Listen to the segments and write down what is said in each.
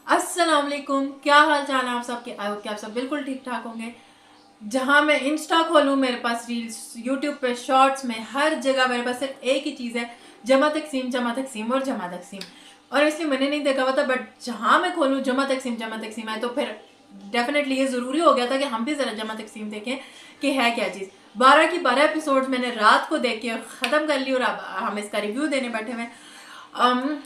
अस्सलाम वालेकुम, क्या हाल चाल है आप सबके। आई होप कि आप सब बिल्कुल ठीक ठाक होंगे। जहां मैं इंस्टा खोलूं मेरे पास रील्स, यूट्यूब पे शॉर्ट्स में, हर जगह मेरे पास सिर्फ एक ही चीज़ है, जमा तकसीम जमा तकसीम और जमा तकसीम। और इसलिए मैंने नहीं देखा हुआ था, बट जहां मैं खोलूं जमा तकसीम आए तो फिर डेफिनेटली ये ज़रूरी हो गया था कि हम भी ज़रा जमा तकसीम देखें कि है क्या चीज़। 12 की 12 एपिसोड मैंने रात को देख के ख़त्म कर ली और अब हम इसका रिव्यू देने बैठे हुए।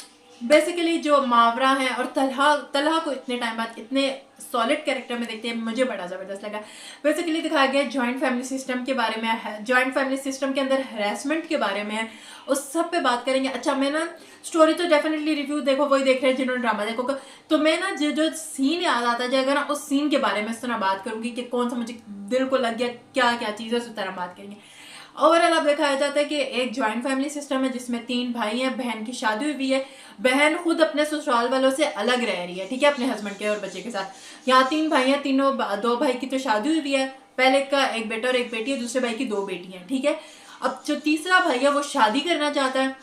बेसिकली जो मावरा है और तलहा तलहा को इतने टाइम बाद इतने सॉलिड कैरेक्टर में देखते हैं, मुझे बड़ा ज़बरदस्त लगा। बेसिकली दिखाया गया जॉइंट फैमिली सिस्टम के बारे में है, जॉइंट फैमिली सिस्टम के अंदर हरासमेंट के बारे में है, उस सब पे बात करेंगे। अच्छा, मैं ना स्टोरी तो डेफिनेटली रिव्यू देखो वही देख रहे हैं जिन्होंने ड्रामा देखो, तो मैं ना जो सीन याद आता जाएगा ना उस सीन के बारे में इस तरह बात करूंगी कि कौन सा मुझे दिल को लग गया, क्या क्या चीज़ है उस तरह बात करेंगे। ओवरऑल अब दिखाया जाता है कि एक जॉइंट फैमिली सिस्टम है जिसमें 3 भाई हैं, बहन की शादी हुई है, बहन खुद अपने ससुराल वालों से अलग रह रही है, ठीक है, अपने हस्बैंड के और बच्चे के साथ। यहाँ 3 भाई हैं, तीनों 2 भाई की तो शादी हुई है, पहले का एक बेटा और एक बेटी है, दूसरे भाई की 2 बेटियां, ठीक है। अब जो तीसरा भाई है वो शादी करना चाहता है,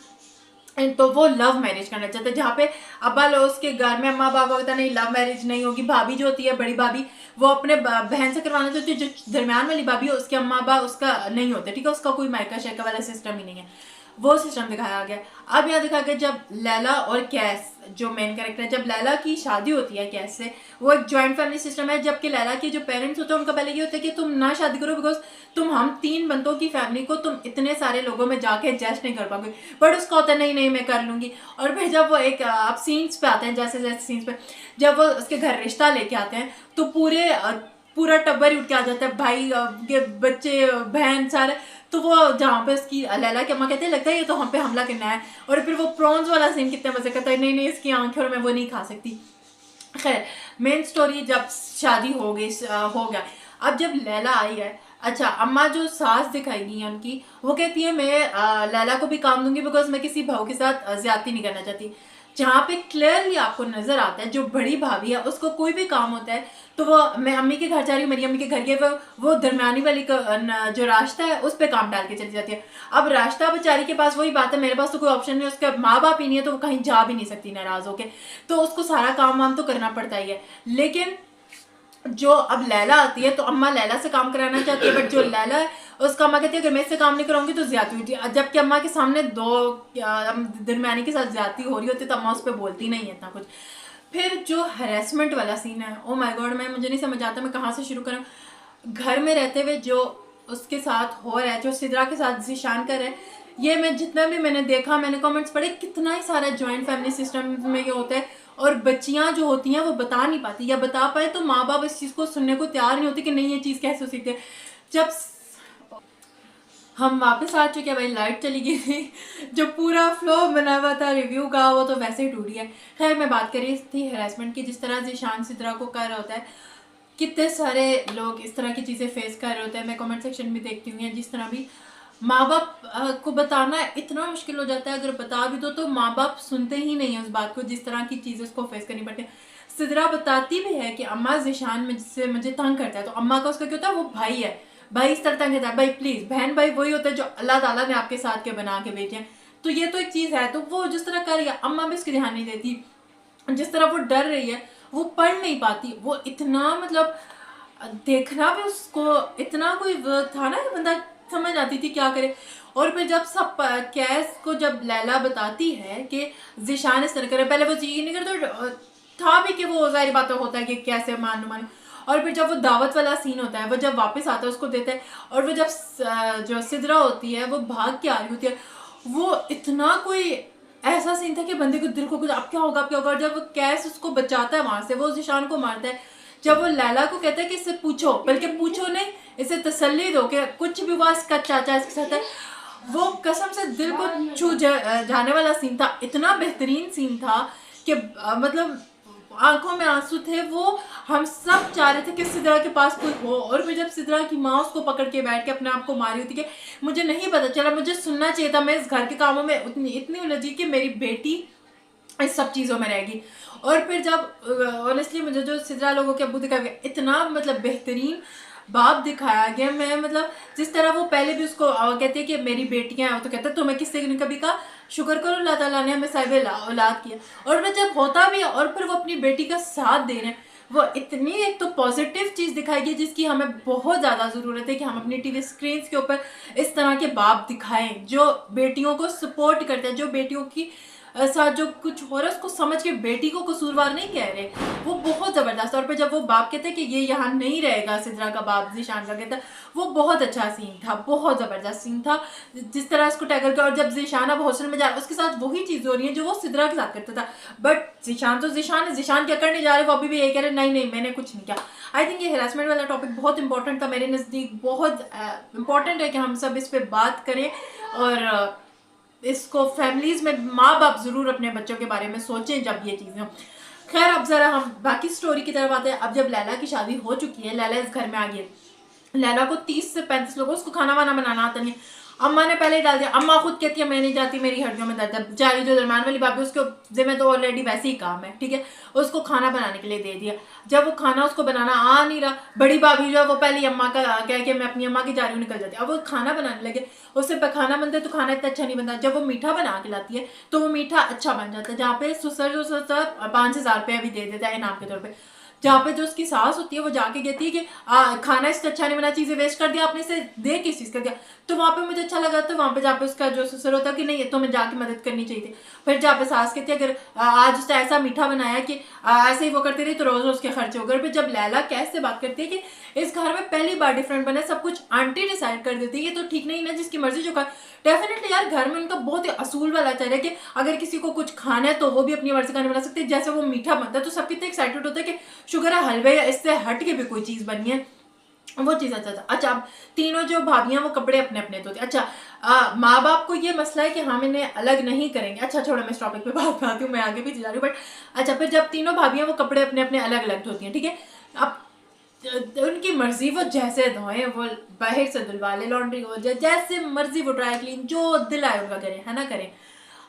तो वो लव मैरिज करना चाहते हैं, जहाँ पे अब्बा लोग उसके घर में अम्मा बाबा कहता नहीं लव मैरिज नहीं होगी। भाभी जो होती है बड़ी भाभी वो अपने बहन से करवाना चाहती है, जो दरमियान वाली भाभी है उसके अम्मा बाबा उसका नहीं होते, ठीक है, उसका कोई मायका शायका वाला सिस्टम ही नहीं है, वो सिस्टम दिखाया गया। अब यहाँ दिखाया गया जब लैला और कैस जो मेन कैरेक्टर है, जब लैला की शादी होती है कैस से, वो एक जॉइंट फैमिली सिस्टम है, जबकि लैला के जो पेरेंट्स होते हैं उनका पहले ये होता है कि तुम ना शादी करो बिकॉज तुम हम 3 बंदों की फैमिली को तुम इतने सारे लोगों में जाके एडजस्ट नहीं कर पाओगे, बट उसका होता है नहीं नहीं मैं कर लूंगी। और फिर जब वो एक आप सीन्स पे आते हैं, जैसे जैसे सीन्स पे जब वो उसके घर रिश्ता लेके आते हैं तो पूरा टब्बर ही उठ के आ जाता है, भाई के बच्चे बहन सारे। तो वो जहाँ पे उसकी लैला की अम्मा कहते हैं लगता है ये तो हम पे हमला करना है, और फिर वो प्रॉन्स वाला सीन कितने मजे करता है, नहीं नहीं इसकी आंखें और मैं वो नहीं खा सकती। खैर, मेन स्टोरी जब शादी हो गई हो गया, अब जब लैला आई है, अच्छा अम्मा जो सास दिखाई गई है उनकी, वो कहती है मैं लैला को भी काम दूंगी बिकॉज मैं किसी बहू के साथ ज्यादती नहीं करना चाहती। जहाँ पे क्लियरली आपको नजर आता है जो बड़ी भाभी है उसको कोई भी काम होता है तो वो मैं अम्मी के घर जा रही हूँ, मेरी अम्मी के घर के वो दरमियानी वाली जो रास्ता है उस पर काम डाल के चली जाती है। अब रास्ता बेचारी के पास वही बात है, मेरे पास तो कोई ऑप्शन नहीं है, उसके माँ बाप ही नहीं है तो वो कहीं जा भी नहीं सकती नाराज होके, तो उसको सारा काम वाम तो करना पड़ता ही है। लेकिन जो अब लैला आती है तो अम्मा लैला से काम कराना चाहती है, बट जो लैला है उसका अम्मा कहती है अगर मैं इससे काम नहीं कराऊंगी तो ज्यादती होती है, जबकि अम्मा के सामने 2 दरमियानी के साथ ज्यादती हो रही होती है तो अम्मा उस पर बोलती नहीं है इतना कुछ। फिर जो हरेसमेंट वाला सीन है, ओ माय गॉड, मैं मुझे नहीं समझ आता मैं कहाँ से शुरू करूँ। घर में रहते हुए जो उसके साथ हो रहा है, जो सिद्रा के साथ जिशान कर है, ये मैं जितना भी मैंने देखा, मैंने कमेंट्स पढ़े, कितना ही सारा जॉइंट फैमिली सिस्टम में ये होता है, और बच्चियां जो होती हैं वो बता नहीं पाती, या बता पाए तो माँ बाप इस चीज़ को सुनने को तैयार नहीं होती कि नहीं ये चीज़ कैसे हो सकती है। जब हम वापस आ चुके हैं भाई, लाइट चली गई थी, जो पूरा फ्लो बना हुआ था रिव्यू का वो तो वैसे ही टूट गया। खैर, मैं बात कर रही थी हरासमेंट की, जिस तरह जिशान सिद्रा को कर रहा होता है, कितने सारे लोग इस तरह की चीज़ें फेस कर रहे होते हैं, मैं कमेंट सेक्शन में देखती हूँ, जिस तरह भी माँ बाप को बताना इतना मुश्किल हो जाता है, अगर बता भी दो तो माँ बाप सुनते ही नहीं है उस बात को, जिस तरह की चीज़ें उसको फेस करनी पड़ती है। सिद्रा बताती भी है कि अम्मा जिशान मुझसे मुझे तंग करता है, तो अम्मा का उसका क्या होता है, वो भाई है, भाई इस तरह तंग करता है, भाई प्लीज, बहन भाई वही होता है जो अल्लाह ताला ने आपके साथ के बना के भेजे हैं, तो ये तो एक चीज़ है, तो वो जिस तरह कर रही है अम्मा भी उसकी ध्यान नहीं देती, जिस तरह वो डर रही है, वो पढ़ नहीं पाती, वो इतना मतलब देखना भी उसको इतना कोई था ना कि बंदा समझ आती थी क्या करे। और फिर जब सब कैस को जब लैला बताती है कि जिशान इस तरह करे, पहले वो यकीन नहीं करता था भी कि वो जाहिर बात होता है कि कैसे मानू मानू। और फिर जब वो दावत वाला सीन होता है, वो जब वापस आता है उसको देता है, और वो जब जो सिद्रा होती है वो भाग के आ रही होती है, वो इतना कोई ऐसा सीन था कि बंदे को दिल को कुछ अब क्या होगा अब क्या होगा। जब वो कैस उसको बचाता है वहां से, वो जिशान को मारता है, जब वो लैला को कहता है कि इससे पूछो, बल्कि पूछो नहीं इसे तसल्ली दो कि कुछ भी हुआ इसका चाचा इसके साथ है, वो कसम से दिल को छू जाने वाला सीन था, इतना बेहतरीन सीन था कि मतलब आंखों में आंसू थे। वो हम सब चाह रहे थे कि सिद्रा के पास कोई हो, और फिर जब सिद्रा की माँ उसको पकड़ के बैठ के अपने आप को मारी होती कि मुझे नहीं पता चला, मुझे सुनना चाहिए था, मैं इस घर के कामों में इतनी उलझी कि मेरी बेटी इस सब चीज़ों में रहेगी। और फिर जब ऑनेस्टली मुझे जो सिद्रा लोगों के अब्बू दिखाया गया, इतना मतलब बेहतरीन बाप दिखाया गया, मैं मतलब जिस तरह वो पहले भी उसको कहती है कि मेरी बेटियां हैं, तो कहता है तो मैं किससे नहीं कभी कहा शुक्र करो अल्लाह ताला ने हमें साहिब औलाद किया। और मैं जब होता भी है और फिर वो अपनी बेटी का साथ दे रहे हैं, वो इतनी एक तो पॉजिटिव चीज़ दिखाई गई जिसकी हमें बहुत ज़्यादा ज़रूरत है कि हम अपनी टीवी स्क्रीन के ऊपर इस तरह के बाप दिखाएं जो बेटियों को सपोर्ट करते हैं, जो बेटियों की साथ जो कुछ हो रहा है उसको समझ के बेटी को कसूरवार नहीं कह रहे, वो बहुत ज़बरदस्त। और फिर जब वो बाप कहते हैं कि ये यहाँ नहीं रहेगा, सिद्रा का बाप ज़ीशान का कहता है, वो बहुत अच्छा सीन था, बहुत ज़बरदस्त सीन था जिस तरह उसको टैकल किया। और जब ज़ीशान अब हॉस्टल में जा रहा है उसके साथ वही चीज़ हो रही है जो वो सिद्रा के साथ करता था, बट ज़ीशान तो ज़ीशान है, ज़ीशान क्या करने जा रहे वो अभी भी ये कह रहे नहीं नहीं मैंने कुछ नहीं किया। आई थिंक ये हेरासमेंट वाला टॉपिक बहुत इंपॉर्टेंट था, मेरे नज़दीक बहुत इंपॉर्टेंट है कि हम सब इस पर बात करें और इसको फैमिलीज़ में माँ बाप ज़रूर अपने बच्चों के बारे में सोचें जब ये चीज़ें हो। खैर अब ज़रा हम बाकी स्टोरी की तरफ आते हैं। अब जब लैला की शादी हो चुकी है, लैला इस घर में आ गई है, लैला को 30 से 35 लोगों, उसको खाना वाना बनाना आता नहीं। अम्मा ने पहले ही डाल दिया, अम्मा खुद कहती है मैं नहीं जाती, मेरी हड्डियों में दर्द है। बेचारी जो दरम्यान वाली भाभी उसके जिम्मे तो ऑलरेडी वैसे ही काम है, ठीक है, उसको खाना बनाने के लिए दे दिया। जब वो खाना उसको बनाना आ नहीं रहा, बड़ी भाभी जो है वो पहले अम्मा का कह के मैं अपनी अम्मा की जा रही हूँ निकल जाती है। अब वो खाना बनाने लगे, उससे खाना बनता है तो खाना इतना अच्छा नहीं बनता। जब वो मीठा बना के लाती है तो वो मीठा अच्छा बन जाता है, जहाँ पे ससुर 5,000 रुपया भी दे देता है इनाम के तौर पर। जहाँ पे जो उसकी सास होती है वो जाके कहती है कि खाना इससे अच्छा नहीं बना, चीज़ें वेस्ट कर दिया आपने, इसे दे किस चीज़ कर दिया। तो वहाँ पे मुझे अच्छा लगा, तो वहाँ पे जहाँ पे उसका जो ससुर होता है कि नहीं तो मैं जाके मदद करनी चाहिए थी। फिर जहाँ पे सास कहती है अगर आज उसने ऐसा मीठा बनाया कि ऐसे ही वो करती रही तो रोज़ रोज़ के खर्चे हो गए। फिर जब लैला कैसे बात करती है कि इस घर में पहली बार डिफरेंट बना, सब कुछ आंटी डिसाइड कर देती है, ये तो ठीक नहीं ना, जिसकी मर्जी जो कर। डेफिनेटली यार घर में उनका बहुत ही असूल वाला चल रहा है कि अगर किसी को कुछ खाना है तो वो भी अपनी मर्जी का नहीं बना सकते। जैसे वो मीठा बनता है तो सब कितने एक्साइटेड होते हैं कि शुक्र है हलवे इससे हट के भी कोई चीज़ बनी है, वो चीज़ अच्छा था। अच्छा अब तीनों जो भाभियां वो कपड़े अपने अपने धोती। अच्छा माँ बाप को ये मसला है कि हम इन्हें अलग नहीं करेंगे। अच्छा छोड़ो मैं इस टॉपिक पे बात करती हूँ, मैं आगे भी जा रही हूँ, बट अच्छा फिर जब तीनों भाभियां वो कपड़े अपने अपने अलग अलग धोती हैं, ठीक है, अब उनकी मर्जी वो जैसे धोएं, वो बाहर से धुलवा ले, लॉन्ड्री हो जाए, जैसे मर्जी वो ड्राई क्लीन जो दिल आए उनका करें, है ना, करें,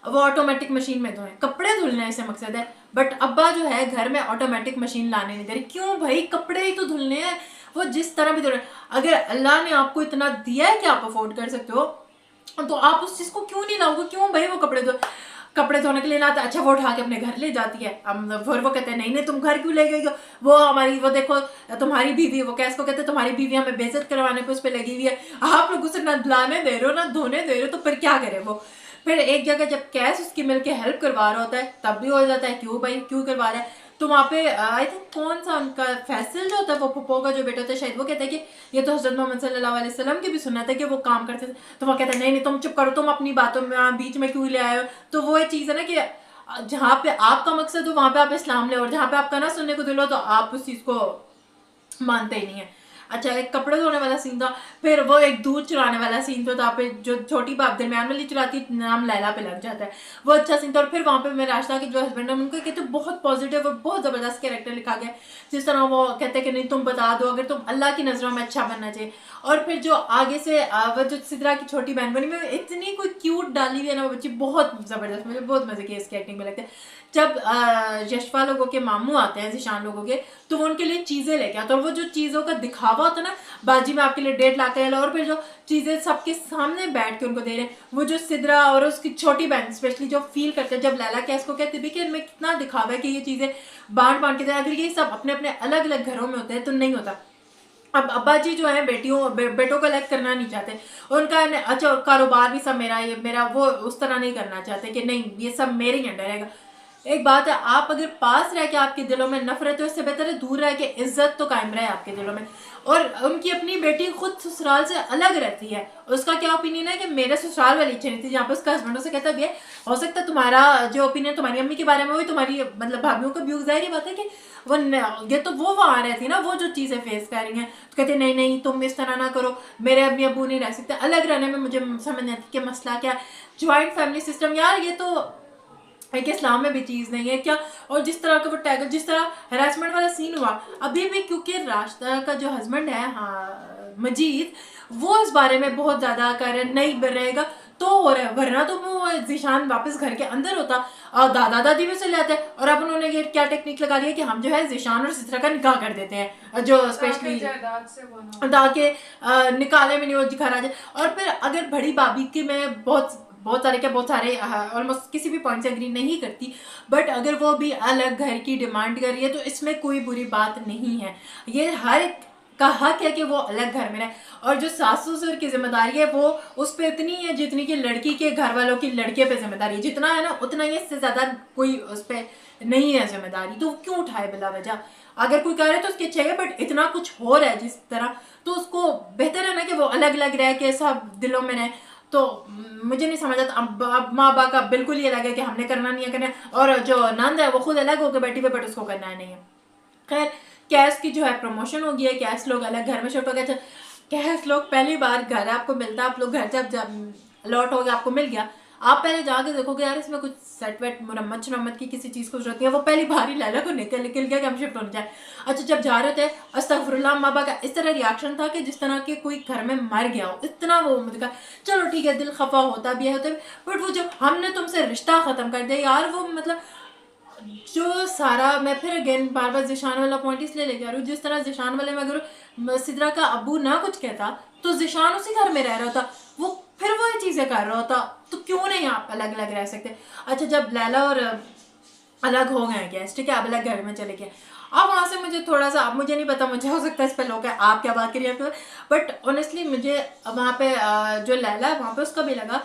वो ऑटोमेटिक मशीन में धोएं। कपड़े धुलने से मकसद है, बट अब्बा जो है घर में ऑटोमेटिक मशीन लाने नहीं दे रही। क्यों भाई, कपड़े ही तो धुलने हैं, वो जिस तरह भी धुल। अगर अल्लाह ने आपको इतना दिया है कि आप अफोर्ड कर सकते हो तो आप उस चीज़ को क्यों नहीं लाओगे? क्यों भाई वो कपड़े धोने के लिए लाते, अच्छा वो उठा के अपने घर ले जाती है। अब फिर वो कहते हैं नहीं नहीं तुम घर क्यों ले गई हो, वो हमारी वो देखो तुम्हारी बीवी, वो कैसे को कहते हैं तुम्हारी बीवी हमें बेइज्जत करवाने पे उस पर लगी हुई है, आप लोग उसे ना धुलाने दे रहे हो ना धोने दे रहे हो, तो फिर क्या करे वो। फिर एक जगह जब कैस उसकी मिल के हेल्प करवा रहा होता है तब भी हो जाता है क्यों भाई क्यों करवा रहा है। तो वहाँ पे आई थिंक कौन सा उनका फैसल जो होता है वो पप्पो का जो बेटा होता है शायद, वो कहता है कि ये तो हज़रत मोहम्मद सल्लल्लाहु अलैहि वसल्लम की भी सुन्नत है कि वो काम करते थे। तो वो कहता है नहीं नहीं तुम चुप करो, तुम अपनी बातों में बीच में क्यों ले आए हो। तो वो एक चीज़ है ना कि जहाँ पे आपका मकसद हो वहाँ पे आप इस्लाम ले, और जहाँ पे आपका ना सुनने को दिल हो तो आप उस चीज़ को मानते ही नहीं है। अच्छा एक कपड़े धोने वाला सीन था, फिर वो एक दूध चुराने वाला सीन था, पे जो छोटी बाप दरम्यान वाली चुराती नाम लैला पे लग जाता है, वो अच्छा सीन था। और फिर वहाँ पे मेरे रास्ता के जो हस्बैंड है उनको कहते बहुत पॉजिटिव और बहुत ज़बरदस्त कैरेक्टर लिखा गया, जिस तरह वो कहते हैं कि नहीं तुम बता दो अगर तुम अल्लाह की नज़रों में अच्छा बनना चाहिए। और फिर जो आगे से वो जो सिद्रा की छोटी बहन बनी, मैं इतनी कोई क्यूट डाली हुई है ना वो बच्ची, बहुत ज़बरदस्त, मुझे बहुत मज़े की इसकी एक्टिंग में लगता है। जब यशफा लोगों के मामू आते हैं ज़ीशान लोगों के, तो वो उनके लिए चीज़ें लेके आते हैं, और वो जो चीज़ों का दिखावा होता है ना, बाजी में आपके लिए 1.5 लाख का, और फिर जो चीज़ें सबके सामने बैठ के उनको दे रहे हैं, वो जो सिद्रा और उसकी छोटी बहन स्पेशली जो फील करते हैं जब लैला कैस को कहते भी कि इनमें कितना दिखावा है कि ये चीज़ें बांट के दे, अगर ये सब अपने अपने अलग अलग घरों में होते हैं तो नहीं होता। अब अब्बा जी जो है बेटों को अलग करना नहीं चाहते, उनका अच्छा कारोबार भी सब मेरा, ये मेरा, वो उस तरह नहीं करना चाहते कि नहीं ये सब मेरे ही अंडर रहेगा। एक बात है, आप अगर पास रह के आपके दिलों में नफरत हो, इससे बेहतर है दूर रह के इज्जत तो कायम रहे आपके दिलों में। और उनकी अपनी बेटी खुद ससुराल से अलग रहती है, उसका क्या ओपिनियन है कि मेरे ससुराल वाली अच्छी नहीं थी, जहाँ पे उसका हस्बैंड से कहता भी है हो सकता है तुम्हारा जो ओपिनियन तुम्हारी अम्मी के बारे में वही तुम्हारी मतलब भाभीियों का भी, जाहिर बात है कि वो ये तो वो वहाँ रहती ना, वो जो चीज़ें फेस कर रही हैं, तो कहते नहीं नहीं तुम इस तरह ना करो, मेरे अम्मी अबू नहीं रह सकते अलग रहने में, मुझे समझ नहीं आती कि मसला क्या। ज्वाइंट फैमिली सिस्टम यार ये तो एक इस्लाम में भी चीज़ नहीं है क्या। और जिस तरह का वो टैगल, जिस तरह हरासमेंट वाला सीन हुआ अभी भी, क्योंकि रास्ता का जो हस्बैंड है हाँ मजीद, वो इस बारे में बहुत ज़्यादा कर नहीं रहेगा तो हो रहा है, वरना तो वो ज़ीशान वापस घर के अंदर होता और दादा दादी भी चले जाते। और अब उन्होंने ये क्या टेक्निक लगा लिया कि हम जो है ज़ीशान और सिद्रा का निकाह कर देते हैं, जो स्पेशली दाद के निकाले में नहीं वो दिखा रहा है। और फिर अगर बड़ी भाभी की मैं बहुत बहुत सारे क्या बहुत सारे ऑलमोस्ट किसी भी पॉइंट से एग्री नहीं करती, बट अगर वो भी अलग घर की डिमांड कर रही है तो इसमें कोई बुरी बात नहीं है। ये हर का हक है कि वो अलग घर में रहे, और जो सास ससुर की जिम्मेदारी है वो उस पर इतनी है जितनी कि लड़की के घर वालों की लड़के पे जिम्मेदारी है, जितना है ना उतना ही, इससे ज़्यादा कोई उस पर नहीं है जिम्मेदारी, तो क्यों उठाए बिला वजह। अगर कोई करे तो उसकी इच्छा है, बट इतना कुछ हो रहा है जिस तरह, तो उसको बेहतर है ना कि वो अलग अलग रह के सब दिलों में रहे। तो मुझे नहीं समझ आता, अब माँ बाप का बिल्कुल ही अलग है कि हमने करना नहीं है करना है, और जो नंद है वो खुद अलग होकर बैठी हुई, बट उसको करना है नहीं है। खैर कैश की जो है प्रमोशन हो गई है, कैश लोग अलग घर में शिफ्ट हो गए। कैश लोग पहली बार घर आपको मिलता है, आप लोग घर जब लौट हो गए आपको मिल गया, आप पहले जाके देखोगे यार इसमें कुछ सेट वेट मुरम्मत शरम्मत की किसी चीज़ को जरूरत नहीं है, वो पहली बार ही लैला को निकल गया कि हम शिफ्ट होने जाए। अच्छा जब जा रहे थे, अस्तगफुरुल्लाह, माँ बाप का इस तरह रिएक्शन था कि जिस तरह के कोई घर में मर गया हो, इतना वो मतलब चलो ठीक है दिल खफा होता भी है होता भी, बट वो जो हमने तुमसे रिश्ता ख़त्म कर दिया यार, वो मतलब जो सारा, मैं फिर अगेन बार बार जिशान वाला पॉइंट इसलिए लेके आ रही हूँ, जिस तरह जिशान वाले में अगर सिद्रा का अबू ना कुछ कहता तो जिशान उसी घर में रह रहा था, वो फिर वो ये चीज़ें कर रहा होता, तो क्यों नहीं आप अलग अलग रह सकते। अच्छा जब लैला और अलग हो गए गेस्ट, ठीक है, अब अलग घर में चले गए, अब वहाँ से मुझे थोड़ा सा, अब मुझे नहीं पता, मुझे हो सकता है इस पर लोग है आप क्या बात करिए, बट ऑनेस्टली मुझे वहाँ पे जो लैला है वहाँ पे उसका भी लगा,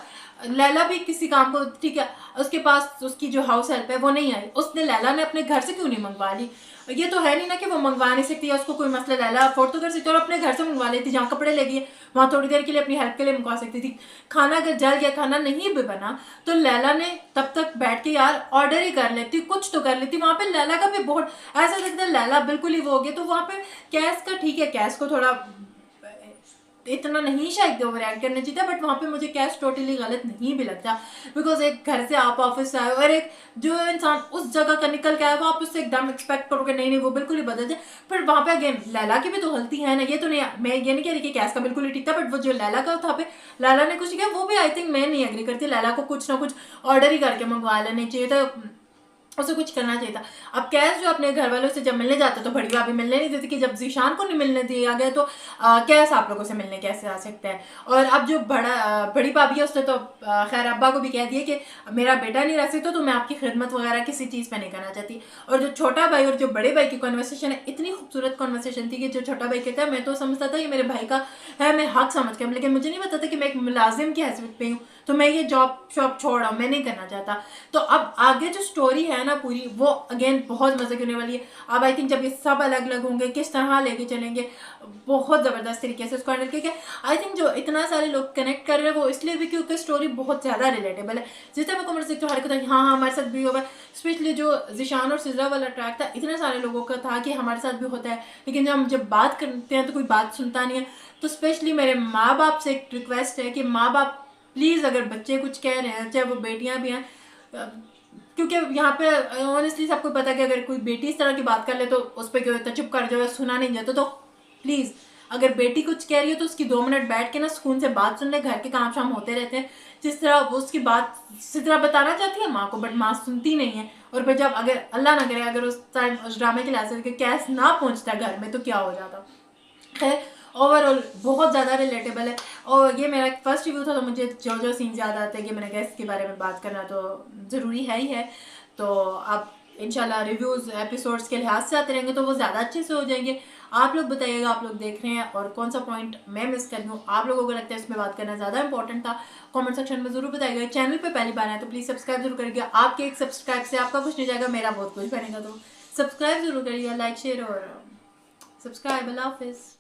लैला भी किसी काम को, ठीक है, उसके पास उसकी जो हाउस हेल्प है वो नहीं आई, उसने लैला ने अपने घर से क्यों नहीं मंगवा ली। ये तो है नहीं ना कि वो मंगवा नहीं सकती है, उसको कोई मसला, लैला अफोर्ड तो कर सकती है और अपने घर से मंगवा लेती, जहाँ कपड़े लगी है वहाँ थोड़ी देर के लिए अपनी हेल्प के लिए मंगवा सकती थी। खाना अगर जल गया, खाना नहीं भी बना, तो लैला ने तब तक बैठ के यार ऑर्डर ही कर लेती, कुछ तो कर लेती। वहाँ पे लैला का भी बहुत ऐसा लगता है लैला बिल्कुल ही वो हो गया, तो वहाँ पे कैस का ठीक है, कैस को थोड़ा इतना नहीं शायद ओवर एक्ट करना चाहिए, बट वहाँ पे मुझे कैश टोटली गलत नहीं भी लगता, बिकॉज एक घर से आप ऑफिस आए और एक जो इंसान उस जगह का निकल के आया वो आप उससे एकदम एक्सपेक्ट करोगे नहीं नहीं वो बिल्कुल ही बदल जाए। फिर वहाँ पे अगेन लैला की भी तो गलती है ना, ये तो नहीं, मैं ये नहीं कह रही कि कैश का बिल्कुल ही ठीक था, बट वो जो लैला का था पे लैला ने कुछ किया, वो भी आई थिंक मैं नहीं एग्री करती, लैला को कुछ ना कुछ ऑर्डर ही करके मंगवा लेने चाहिए था, उसे कुछ करना चाहिए था। अब कैस जो अपने घर वालों से जब मिलने जाता तो बड़ी भाभी मिलने नहीं देती, कि जब जीशान को नहीं मिलने दिया गया तो कैस आप लोगों से मिलने कैसे आ सकता है। और अब जो बड़ी भाभी है उसने तो खैर अब्बा को भी कह दिया कि मेरा बेटा नहीं रह सकता तो मैं आपकी खिदमत वगैरह किसी चीज़ पे नहीं करना चाहती। और जो छोटा भाई और जो बड़े भाई की कॉन्वर्सेशन है, इतनी खूबसूरत कॉन्वर्सेशन थी कि जो छोटा भाई कहता है मैं तो समझता था ये मेरे भाई का है, मैं हक समझ के, लेकिन मुझे नहीं पता था कि मैं एक मुलाजिम की हैसियत पे हूँ, तो मैं ये जॉब शॉप छोड़ रहा हूँ, मैं नहीं करना चाहता। तो अब आगे जो स्टोरी है ना पूरी, वो अगेन बहुत मजे की होने वाली है। अब आई थिंक जब ये सब अलग अलग होंगे किस तरह लेके चलेंगे, बहुत ज़बरदस्त तरीके से उसको हैंडल किया। आई थिंक जो इतना सारे लोग कनेक्ट कर रहे हैं वो इसलिए भी क्योंकि स्टोरी बहुत ज़्यादा रिलेटेबल है, जिस तरह मैं कमेंट सकती हूँ हर कोई हाँ हाँ हमारे साथ भी होगा। स्पेशली जो जिशान और सिजरा वाला ट्रैक था, इतने सारे लोगों का था कि हमारे साथ भी होता है, लेकिन जब हम जब बात करते हैं तो कोई बात सुनता नहीं है। तो स्पेशली मेरे माँ बाप से एक रिक्वेस्ट है कि माँ बाप प्लीज़ अगर बच्चे कुछ कह रहे हैं, चाहे वो बेटियां भी हैं, क्योंकि यहाँ पे ऑनेस्टली सबको पता है कि अगर कोई बेटी इस तरह की बात कर ले तो उस पर क्या होता है, चुप कर जाओ, सुना नहीं जाता। तो प्लीज़ अगर बेटी कुछ कह रही है तो उसकी 2 मिनट बैठ के ना सुकून से बात सुन ले, घर के काम शाम होते रहते हैं। जिस तरह वो उसकी बात जिस तरह बताना चाहती है माँ को, बट माँ सुनती नहीं है। और फिर जब अगर अल्लाह ना करे अगर उस टाइम उस ड्रामे के लिहाज से कैस ना पहुँचता घर में तो क्या हो जाता। खैर ओवरऑल बहुत ज़्यादा रिलेटेबल है, और ये मेरा फर्स्ट रिव्यू था तो मुझे जो जो सीन्स याद आते हैं कि मैंने गेस्ट के बारे में बात करना तो ज़रूरी है ही है। तो अब इंशाल्लाह रिव्यूज़ एपिसोड्स के लिहाज से आते रहेंगे तो वो ज़्यादा अच्छे से हो जाएंगे। आप लोग बताइएगा आप लोग देख रहे हैं और कौन सा पॉइंट मैं मिस कर दूँ, आप लोगों को लगता है इसमें बात करना ज़्यादा इंपॉर्टेंट था, कमेंट सेक्शन में ज़रूर बताइएगा। चैनल पे पहली बार आए तो प्लीज़ सब्सक्राइब जरूर करिएगा, आपके एक सब्सक्राइब से आपका कुछ नहीं जाएगा, मेरा बहुत कुछ बनेगा, तो सब्सक्राइब जरूर करिएगा, लाइक शेयर और सब्सक्राइब। अल्लाह हाफिज़।